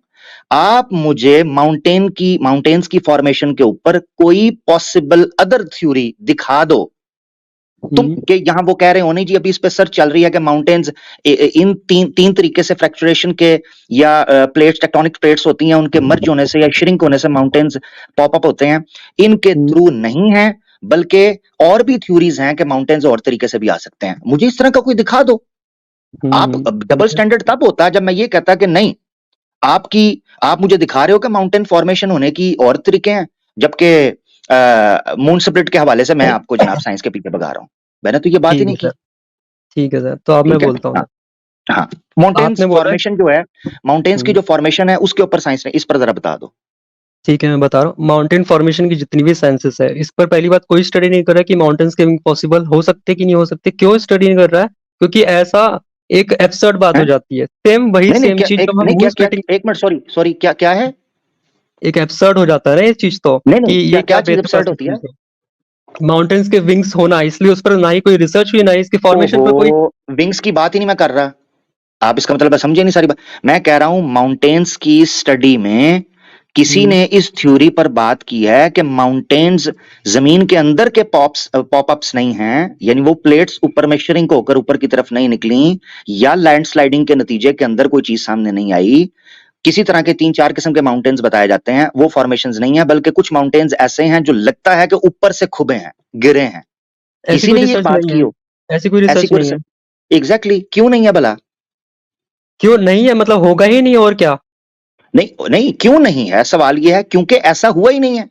आप मुझे माउंटेन्स की फॉर्मेशन के ऊपर कोई पॉसिबल अदर थ्योरी दिखा दो। तुम के यहां वो कह रहे हो नहीं जी, अभी इस पे सर्च चल रही है कि माउंटेन्स इन तीन तरीके से फ्रैक्चरेशन के या प्लेट्स, टेक्टोनिक प्लेट्स होती हैं, उनके मर्ज होने से या श्रिंक होने से माउंटेन्स पॉप अप होते हैं। इनके थ्रू नहीं है, बल्कि और भी थ्योरीज हैं कि माउंटेन्स और तरीके से भी आ सकते हैं। मुझे इस तरह का कोई दिखा दो। आप डबल स्टैंडर्ड तब होता जब मैं ये कहता कि नहीं, आप मुझे दिखा रहे हो कि माउंटेन फॉर्मेशन होने की और तरीके हैं, जबकि मून स्प्लिट के हवाले से मैं आपको जनाब साइंस के पीछे भगा रहा हूं। मैंने तो ये बात ही नहीं की। ठीक है सर, तो अब मैं बोलता हूँ। हाँ, माउंटेन्स फॉर्मेशन जो है, माउंटेन्स की जो फॉर्मेशन है उसके ऊपर साइंस ने, इस पर जरा बता दो। ठीक है, मैं बता रहा हूँ। माउंटेन फॉर्मेशन की जितनी भी साइंसेस है, इस पर पहली बात कोई स्टडी नहीं कर रहा कि माउंटेन्स के पॉसिबल हो सकते कि नहीं हो सकते। क्यों स्टडी नहीं कर रहा है? क्योंकि ऐसा एक एब्सर्ड बात हो जाती है। सेम वही सेम चीज जब हम मून स्प्लिटिंग, एक मिनट, सॉरी, क्या है? एक एब्सर्ड हो जाता है ना ये चीज, तो कि ये क्या चीज एब्सर्ड होती है? माउंटेन्स के विंग्स होना, इसलिए उस पर ना ही कोई रिसर्च हुई, ना ही इसकी फॉर्मेशन पर कोई। विंग्स की बात ही नहीं मैं कर रहा। आप इसका मतलब समझे नहीं सारी बात। मैं कह रहा हूं माउंटेन्स की स्टडी में किसी ने इस थ्योरी पर बात की है कि माउंटेन्स जमीन के अंदर के पॉपअप्स नहीं हैं, यानी वो प्लेट्स ऊपर में श्रिंक होकर ऊपर की तरफ नहीं निकली, या लैंडस्लाइडिंग के नतीजे के अंदर कोई चीज सामने नहीं आई। किसी तरह के 3-4 किस्म के माउंटेन्स बताए जाते हैं, वो फॉर्मेशंस नहीं है, बल्कि कुछ माउंटेन्स ऐसे हैं जो लगता है कि ऊपर से खुबे हैं, गिरे हैं। किसी ने ये बात की हो? ऐसी कोई रिसर्च नहीं है। एग्जैक्टली, क्यों नहीं है भला? क्यों नहीं है मतलब होगा ही नहीं, और क्या? नहीं, क्यों नहीं है? सवाल ये है क्योंकि ऐसा हुआ ही नहीं है।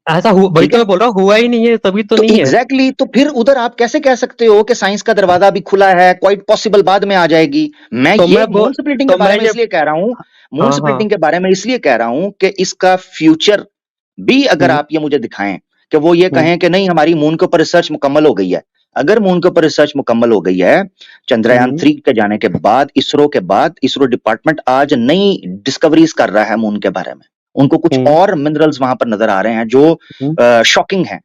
ऐसा हुआ, वही तो मैं बोल रहा हूँ, हुआ ही नहीं है, तभी तो नहीं है। एग्जैक्टली, तो फिर उधर आप कैसे कह सकते हो कि साइंस का दरवाजा अभी खुला है, क्वाइट पॉसिबल बाद में आ जाएगी। मैं ये मून स्प्लिटिंग के बारे में इसलिए कह रहा हूं, मून स्प्लिटिंग के बारे में इसलिए कह रहा हूं कि इसका फ्यूचर भी अगर आप ये मुझे दिखाएं कि वो ये कहें कि नहीं हमारी मून के ऊपर रिसर्च मुकम्मल हो गई है। अगर मून के ऊपर रिसर्च मुकम्मल हो गई है, चंद्रयान 3 के जाने के बाद, इसरो डिपार्टमेंट आज नई डिस्कवरीज कर रहा है मून के बारे में। उनको कुछ और मिनरल्स वहां पर नजर आ रहे हैं जो शॉकिंग हैं,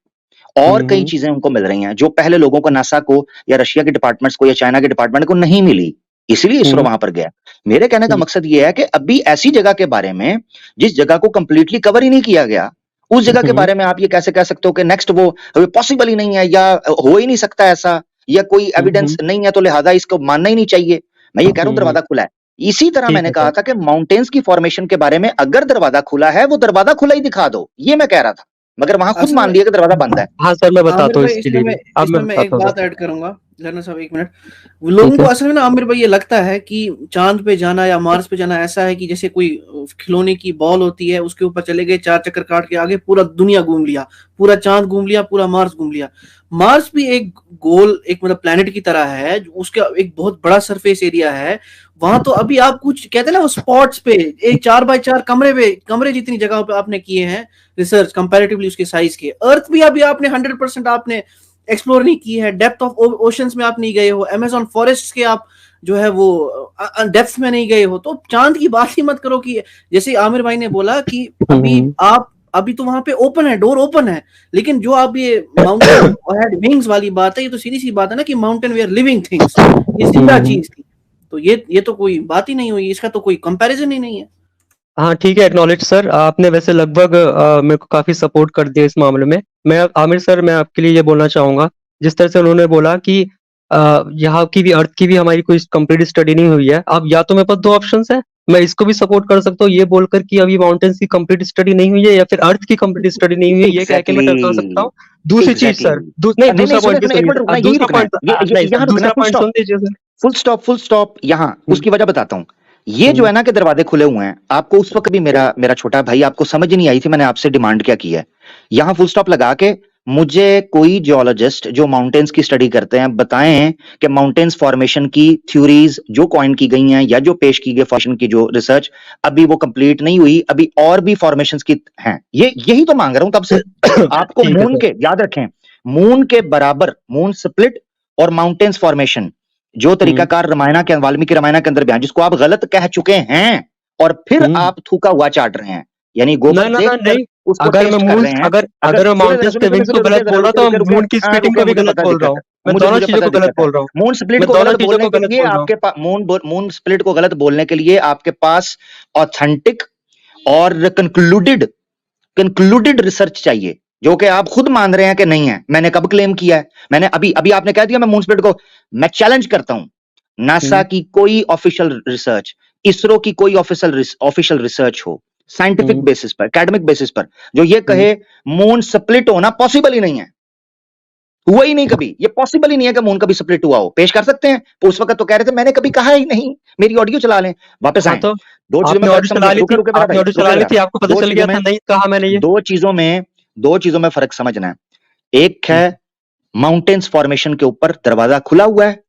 और कई चीजें उनको मिल रही हैं जो पहले लोगों को, नासा को या रशिया के डिपार्टमेंट्स को या चाइना के डिपार्टमेंट को नहीं मिली, इसलिए इसरो वहां पर गया। मेरे कहने का मकसद यह है कि अभी ऐसी जगह के बारे में जिस जगह को कंप्लीटली कवर ही नहीं किया गया, उस जगह के बारे में आप ये कैसे कह सकते हो कि नेक्स्ट वो पॉसिबल ही नहीं है या हो ही नहीं सकता ऐसा, या कोई एविडेंस नहीं है तो लिहाजा इसको मानना ही नहीं चाहिए। मैं ये कह रहा हूं दरवाजा खुला है। इसी तरह मैंने कहा था कि माउंटेन्स की फॉर्मेशन के बारे में अगर दरवाजा खुला है, वो दरवाजा खुला ही दिखा दो, ये मैं कह रहा था, मगर वहां खुद मान लिया कि दरवाजा बंद है। हाँ सर, मैं बताता हूँ इसके लिए। अब मैं एक बात ऐड करूंगा जर्नल साहब, एक मिनट। लोगों को असल में ना आमिर भाई ये लगता है कि चांद पे जाना या मार्स पे जाना ऐसा है कि जैसे कोई खिलौने की बॉल होती है, उसके ऊपर चले गए, 4 चक्कर काट के आगे पूरा दुनिया घूम लिया, पूरा चांद घूम लिया, पूरा मार्स घूम लिया। मार्स भी एक गोल, एक मतलब प्लेनेट की तरह है, उसका एक बहुत बड़ा सरफेस एरिया है। वहां तो अभी आप कुछ कहते हैं ना वो स्पॉट्स पे, एक 4x4 कमरे जितनी जगह पे आपने किए हैं रिसर्च कंपैरेटिवली उसके साइज के। अर्थ भी अभी आपने 100% आपने एक्सप्लोर नहीं की है। डेप्थ ऑफ ओशंस में आप नहीं गए हो, अमेज़न फॉरेस्ट के आप जो है वो डेप्थ में नहीं गए हो, तो चांद की बात ही मत करो। कि जैसे आमिर भाई ने बोला कि अभी तो वहां पे ओपन है, डोर ओपन है, लेकिन जो आप ये माउंटेन हैड विंग्स वाली बात है, ये तो सीधी सी बात है ना कि माउंटेन वेयर लिविंग थिंग्स, ये जिंदा चीज थी। तो ये तो कोई बात ही नहीं हुई, इसका तो कोई कंपैरिजन ही नहीं है। हाँ ठीक है, एक्नॉलेज सर, आपने वैसे लगभग मेरे को काफी सपोर्ट कर दिया इस मामले में। मैं आमिर सर, मैं आपके लिए ये बोलना चाहूंगा, जिस तरह से उन्होंने बोला कि यहाँ की भी, अर्थ की भी हमारी कोई कंप्लीट स्टडी नहीं हुई है। अब या तो मेरे पास 2 ऑप्शंस है, मैं इसको भी सपोर्ट कर सकता हूँ ये बोलकर कि अभी माउंटेन्स की कंप्लीट स्टडी नहीं हुई है, या फिर अर्थ की कंप्लीट स्टडी नहीं हुई है, ये कह के मैं कर सकता हूँ। दूसरी चीज सर, दूसरा पॉइंट सुन दीजिए सर। फुल स्टॉप यहाँ उसकी वजह बताता हूँ। ये जो है ना कि दरवाजे खुले हुए हैं, आपको उस वक्त भी मेरा छोटा भाई, आपको समझ नहीं आई थी मैंने आपसे डिमांड क्या की है। यहाँ फुल स्टॉप लगा के मुझे कोई जियोलॉजिस्ट जो माउंटेन्स की स्टडी करते हैं बताएं कि माउंटेन्स फॉर्मेशन की थ्योरीज जो कॉइन की गई हैं या जो पेश की गई फॉर्मेशन की जो रिसर्च अभी वो कंप्लीट नहीं हुई, अभी और भी फॉर्मेशंस की हैं। यही तो मांग रहा हूं तब से। आपको मून के, याद रखें, मून के बराबर मून स्प्लिट और माउंटेन्स फॉर्मेशन जो तरीकाकार रामायण के, वाल्मीकि रामायण के अंदर बयान, जिसको आप गलत कह चुके हैं और फिर आप थूका हुआ चाट रहे हैं, यानी गोबर नहीं, अगर मैं माउंटेन्स के विंग्स को गलत बोल रहा तो मून की स्प्लिटिंग को भी गलत बोल रहा हूँ। मैं दोनों चीजों को गलत बोल रहा हूँ। मून स्प्लिट को गलत बोलने के लिए आपके पास मून स्प्लिट को गलत बोलने के लिए आपके पास ऑथेंटिक और कंक्लूडेड रिसर्च चाहिए, जो कि आप खुद मान रहे हैं कि नहीं है। मैंने कब क्लेम किया है? मैंने अभी आपने कह दिया मैं मून स्प्लिट को मैं चैलेंज करता हूं। नासा की कोई ऑफिशियल रिसर्च, इसरो की कोई ऑफिशियल रिसर्च हो, साइंटिफिक बेसिस पर, एकेडमिक बेसिस पर, जो ये कहे मून स्प्लिट होना पॉसिबल ही नहीं है, हुआ ही नहीं कभी, ये पॉसिबल ही नहीं है कि मून कभी स्प्लिट हुआ हो। पेश कर सकते हैं? उस वक्त तो कह रहे थे मैंने कभी कहा ही नहीं, मेरी ऑडियो चला लें, वापस आए। तो दो चीजों में आपने फर्क ऑडियो चला समझिए, ली रुके थी, रुके मेरा आपने भाई, ऑडियो चला ली थी, आपको पता चल गया था नहीं कहा मैंने ये। दो चीजों में फर्क समझना है। एक है माउंटेन्स फॉर्मेशन के ऊपर दरवाजा खुला हुआ है,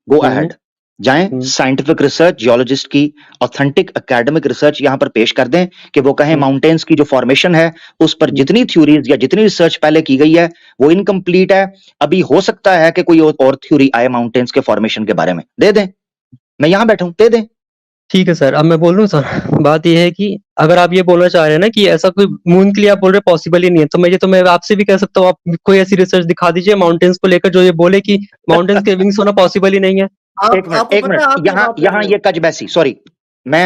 गो अहेड, जाएं साइंटिफिक रिसर्च, जियोलॉजिस्ट की ऑथेंटिक एकेडमिक रिसर्च यहां पर पेश कर दें कि वो कहें माउंटेन्स की जो फॉर्मेशन है उस पर जितनी थ्योरीज या जितनी रिसर्च पहले की गई है वो इनकम्प्लीट है, अभी हो सकता है कि कोई और थ्योरी आए माउंटेन्स के फॉर्मेशन के बारे में, दे दें। मैं यहां बैठा हूं, दे दें। ठीक है सर, अब मैं बोल रहा हूँ सर, बात ये है कि अगर आप ये बोलना चाह रहे हैं ना कि ऐसा कोई मून के लिए आप बोल रहे पॉसिबल ही नहीं है, तो मैं आपसे भी कह सकता हूँ, आप कोई ऐसी रिसर्च दिखा दीजिए माउंटेन्स को लेकर जो ये बोले कि माउंटेन्स के विंग्स होना पॉसिबल ही नहीं है। एक मिनट यहाँ ये कच बैसी, सॉरी मैं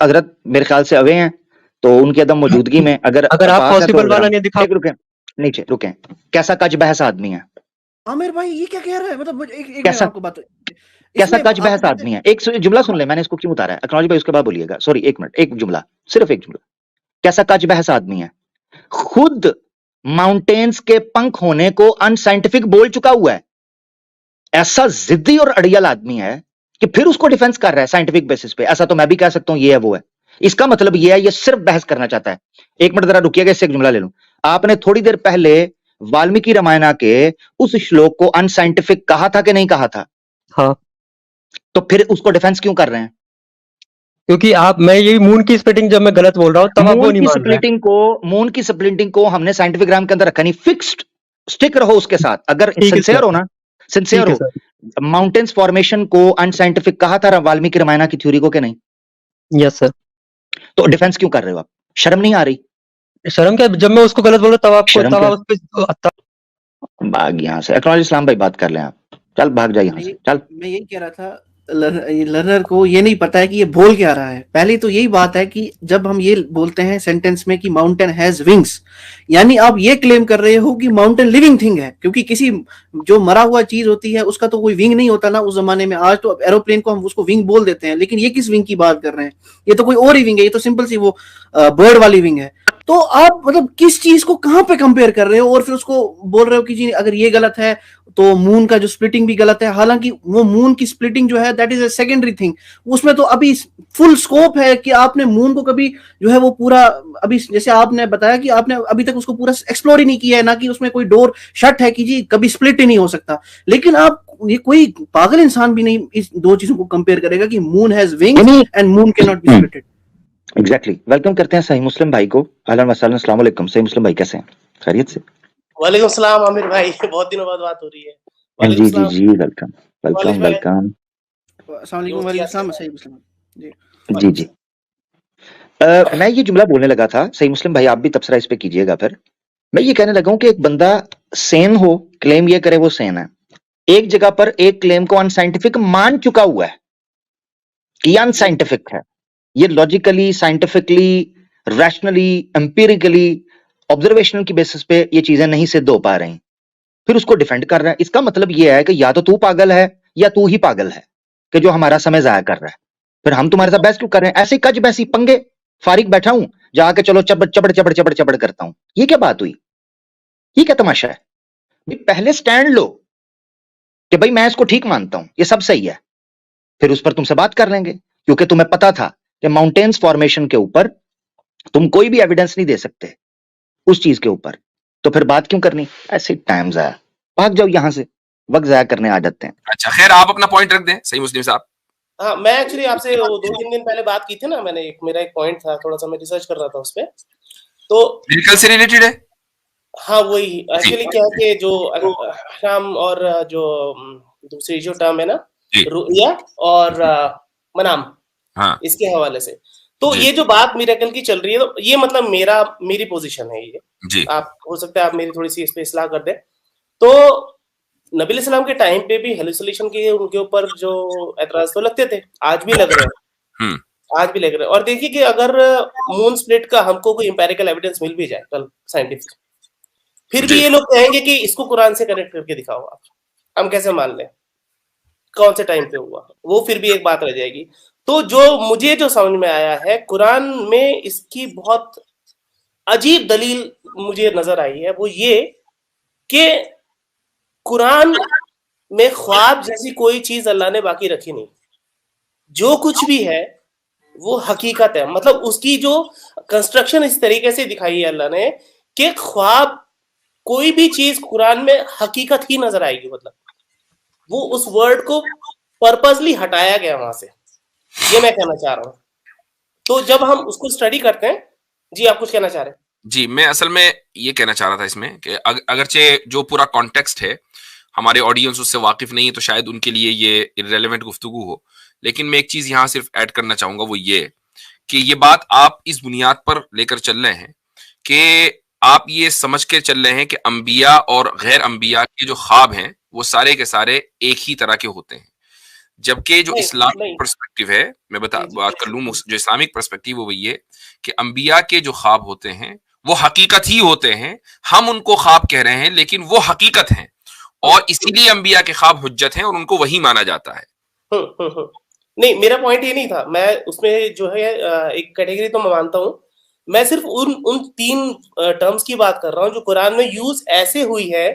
हजरत मेरे ख्याल से अवे हैं, तो उनकी अदम मौजूदगी में अगर आप पॉसिबल वाला नहीं दिखा, नीचे रुके, कैसा कच बहस आदमी है आमिर भाई, ये क्या कह रहा है? मतलब एक कैसा आपको बात, कैसा कच बहस आदमी है? एक जुमला सुन ले, मैंने इसको क्यों उतारा है, अकनॉलेज भाई उसके बाद बोलिएगा। सॉरी एक मिनट, एक जुमला, सिर्फ एक जुमला। कैसा कच बहस आदमी है? खुद माउंटेन्स के पंख होने को अनसाइंटिफिक बोल चुका हुआ है। ऐसा जिद्दी और अड़ियल आदमी है कि फिर उसको डिफेंस कर रहा है साइंटिफिक बेसिस पे। ऐसा तो मैं भी कह सकता हूं ये है वो है। इसका मतलब ये है ये सिर्फ बहस करना चाहता है। एक मिनट जरा रुकिएगा, इससे एक जुमला ले लूं। आपने थोड़ी देर पहले वाल्मीकि रामायण के उस श्लोक को अनसाइंटिफिक कहा था कि नहीं कहा था? हाँ, तो फिर उसको डिफेंस क्यों कर रहे हैं? क्योंकि मैं ये मून की स्प्लिटिंग जब मैं गलत बोल रहा हूं तब आप वो नहीं मान रहे। मून की स्प्लिटिंग को हमने साइंटिफिक ग्राम के अंदर रखा नहीं, फिक्स्ड, स्टिक रहो उसके साथ। अगर सिंसियर हो ना, सिंसियर हो, माउंटेन्स फॉर्मेशन को अनसाइंटिफिक कहा था वाल्मीकि रामायण की थ्योरी को कि नहीं? Yes sir. तो डिफेंस क्यों कर रहे हो आप? शर्म नहीं आ रही? शर्म क्या, जब मैं उसको गलत बोल रहा भाग यहाँ से। एक्नॉलेज इस्लाम भाई, बात कर लें आप, चल भाग जा यहाँ से, चल। मैं यही कह रहा था, लर्नर को ये नहीं पता है कि ये बोल क्या रहा है। पहली तो यही बात है कि जब हम ये बोलते हैं सेंटेंस में कि माउंटेन हैज विंग्स, यानी आप ये क्लेम कर रहे हो कि माउंटेन लिविंग थिंग है, क्योंकि किसी जो मरा हुआ चीज होती है उसका तो कोई विंग नहीं होता ना उस जमाने में। आज तो एरोप्लेन को हम उसको विंग बोल देते हैं, लेकिन ये किस विंग की बात कर रहे हैं? ये तो कोई और ही विंग है, ये तो सिंपल सी वो बर्ड वाली विंग है। तो आप मतलब किस चीज को कहां पे कंपेयर कर रहे हो और फिर उसको बोल रहे हो कि जी अगर ये गलत है तो मून का जो स्प्लिटिंग भी गलत है। हालांकि वो मून की स्प्लिटिंग जो है that is a secondary thing, उसमें तो अभी फुल स्कोप है कि आपने मून को कभी जो है वो पूरा, अभी जैसे आपने बताया कि आपने अभी तक उसको पूरा एक्सप्लोर ही नहीं किया है, ना कि उसमें कोई डोर शट है कि जी कभी स्प्लिट ही नहीं हो सकता। लेकिन आप ये कोई पागल इंसान भी नहीं इस दो चीजों को कंपेयर करेगा कि moon has wings and moon can not be splitted. Exactly. Welcome करते हैं सही मुस्लिम भाई को। अहलन व सहलन, अस्सलाम वालेकुम। सही मुस्लिम भाई कैसे हैं? खैरियत से? वालेकुम सलाम आमिर भाई, बहुत दिनों बाद बात हो रही है। जी जी जी, वेलकम वेलकम वेलकम। अस्सलाम वालेकुम। वालेकुम सलाम। सही मुस्लिम जी जी। मैं ये जुमला बोलने लगा था, सही मुस्लिम भाई आप भी तबसरा इस पे कीजिएगा। फिर मैं ये कहने लगा हूं कि एक बंदा सेन हो, क्लेम ये करे वो सेन है, एक जगह पर एक क्लेम को अनसाइंटिफिक मान चुका हुआ है कि अनसाइंटिफिक है। ये logically, scientifically, rationally, empirically, observational की बेसिस पे ये चीजें नहीं सिद्ध हो पा रही, फिर उसको डिफेंड कर रहा है। इसका मतलब ये है कि या तो तू पागल है या तू ही पागल है कि जो हमारा समय जाया कर रहा है। फिर हम तुम्हारे साथ बहस क्यों कर रहे हैं? ऐसे कज बैसी पंगे, फारिग बैठा हूं जाके चलो चबड़ चबड़ चबड़ चबड़ चबड़ करता हूं। ये क्या बात हुई? ये क्या तमाशा है? पहले स्टैंड लो कि भाई मैं इसको ठीक मानता हूं, ये सब सही है, फिर उस पर तुमसे बात कर लेंगे। क्योंकि तुम्हें पता था कि माउंटेन्स फॉर्मेशन के ऊपर तुम कोई भी एविडेंस नहीं दे सकते उस चीज के ऊपर, तो फिर बात क्यों करनी? ऐसे टाइम जाया, भाग जाओ यहां से, वक्त जाया करने आ जाते हैं। अच्छा खैर, आप अपना पॉइंट रख दें सही मुस्लिम साहब। हाँ, मैं एक्चुअली आपसे वो 2-3 दिन पहले बात की थी ना, मेरा एक पॉइंट था, थोड़ा सा मैं रिसर्च कर रहा था उस पे, तो मेडिकल से रिलेटेड है। हाँ वही एक्चुअली क्या है कि जो शाम और जो दूसरी जो टर्म है ना, रुया और मनाम, हाँ, इसके हवाले से तो ये जो बात मिरेकल की चल रही है, तो ये मतलब मेरी पोजीशन है ये जी। आप हो सकता है आप मेरी थोड़ी सी इस पे इस्लाह कर दें। तो नबी अलैहिस्सलाम के टाइम पे भी हेलुसिनेशन के उनके ऊपर जो एतराज तो लगते थे, आज भी लग रहे हैं, आज भी लेकर, और देखिए कि अगर मून स्प्लिट का हमको कोई इंपेरिकल एविडेंस मिल भी जाए कल साइंटिफिक, फिर भी ये लोग कहेंगे कि इसको कुरान से कनेक्ट करके दिखाओ आप, हम कैसे मान लें कौन से टाइम पे हुआ, वो फिर भी एक बात रह जाएगी। तो जो समझ में आया है कुरान में इसकी बहुत अजीब दलील मुझे नजर आई है, वो ये कि कुरान में ख्वाब जैसी कोई चीज अल्लाह ने बाकी रखी नहीं, जो कुछ भी है वो हकीकत है। मतलब उसकी जो कंस्ट्रक्शन इस तरीके से दिखाई है अल्लाह ने कि ख्वाब कोई भी चीज कुरान में हकीकत ही नजर आएगी, मतलब वो उस वर्ड को पर्पसली हटाया गया वहां से, ये मैं कहना चाह रहा हूं। तो जब हम उसको स्टडी करते हैं, जी आप कुछ कहना चाह रहे हैं? जी, मैं असल में ये कहना चाह रहा था इसमें कि अगरचे जो पूरा कॉन्टेक्स्ट है हमारे ऑडियंस उससे वाकिफ नहीं है तो शायद उनके लिए ये इररेलेवेंट गुफ्तगू हो, लेकिन मैं एक चीज यहाँ सिर्फ ऐड करना चाहूंगा, वो ये कि ये बात आप इस बुनियाद पर लेकर चल रहे हैं कि आप ये समझ के चल रहे हैं कि अंबिया और गैर अंबिया के जो ख्वाब हैं वो सारे के सारे एक ही तरह के होते हैं, जबकि जो इस्लामिक पर्सपेक्टिव है, मैं बात कर लूं जो इस्लामिक पर्सपेक्टिव वो ये कि अंबिया के जो ख्वाब होते हैं वो हकीकत ही होते हैं, हम उनको ख्वाब कह रहे हैं लेकिन वो हकीकत हैं, और इसीलिए अंबिया के ख्वाब हुज्जत हैं और उनको वही माना जाता है। नहीं, मेरा पॉइंट ये नहीं था, मैं उसमें जो है एक कैटेगरी तो मैं मानता हूँ, मैं सिर्फ उन 3 टर्म्स की बात कर रहा हूँ जो कुरान में यूज ऐसे हुई है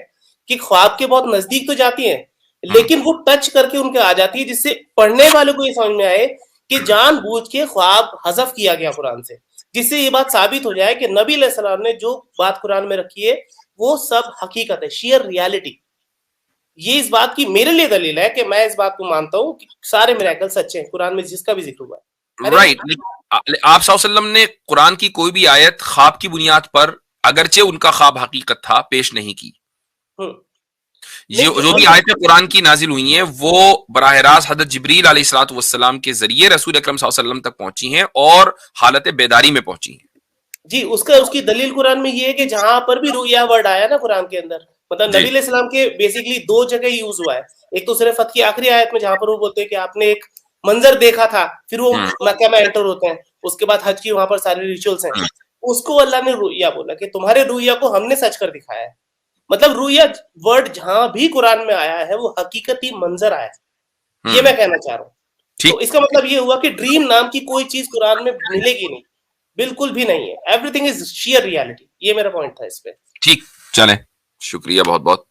कि ख्वाब के बहुत नजदीक तो जाती है लेकिन वो टच करके उनके आ जाती है, जिससे पढ़ने वाले को ये समझ में आए कि जानबूझ के ख्वाब हजफ किया गया कुरान से, जिससे ये बात साबित हो जाए कि नबी अलैहि सलाम ने जो बात कुरान में रखी है वो सब हकीकत है, शेयर रियलिटी। ये इस बात की मेरे लिए दलील है कि मैं इस बात को मानता हूँ कि सारे मिरेकल सच्चे हैं कुरान में जिसका भी जिक्र हुआ है। राइट, आप सल्लल्लाहु अलैहि वसल्लम ने कुरान की कोई भी आयत ख्वाब की बुनियाद पर, अगरचे उनका ख्वाब हकीकत था, पेश नहीं की। जो भी आयतें कुरान की नाजिल हुई हैं वो बराह रास्त हज़रत जिब्रील अलैहिस्सलातु वस्सलाम के जरिए रसूल अकरम सल्लल्लाहु अलैहि वसल्लम तक पहुंची हैं और हालत बेदारी में पहुंची हैं। जी, उसकी दलील कुरान में ये है कि जहां पर भी रुया वर्ड आया ना कुरान के अंदर, मतलब नबी अलैहि सलाम के बेसिकली 2 जगह यूज हुआ है। एक तो सिर्फ फत की आखिरी आयत में जहां पर वो बोलते हैं कि आपने एक मंजर देखा था, फिर वो मक्का में एंटर होते हैं, उसके बाद हज की वहां पर सारे रिचुअल्स हैं, उसको अल्लाह ने रुया बोला कि तुम्हारे रुया को हमने सच कर दिखाया है। मतलब रुया वर्ड जहां भी कुरान में आया है वो हकीकती मंजर आया है, ये मैं कहना चाह रहा हूँ। तो इसका मतलब ये हुआ कि ड्रीम नाम की कोई चीज कुरान में मिलेगी नहीं, बिल्कुल भी नहीं है, एवरीथिंग इज शेयर रियलिटी। ये मेरा पॉइंट था इस पे। ठीक, चले, शुक्रिया बहुत बहुत।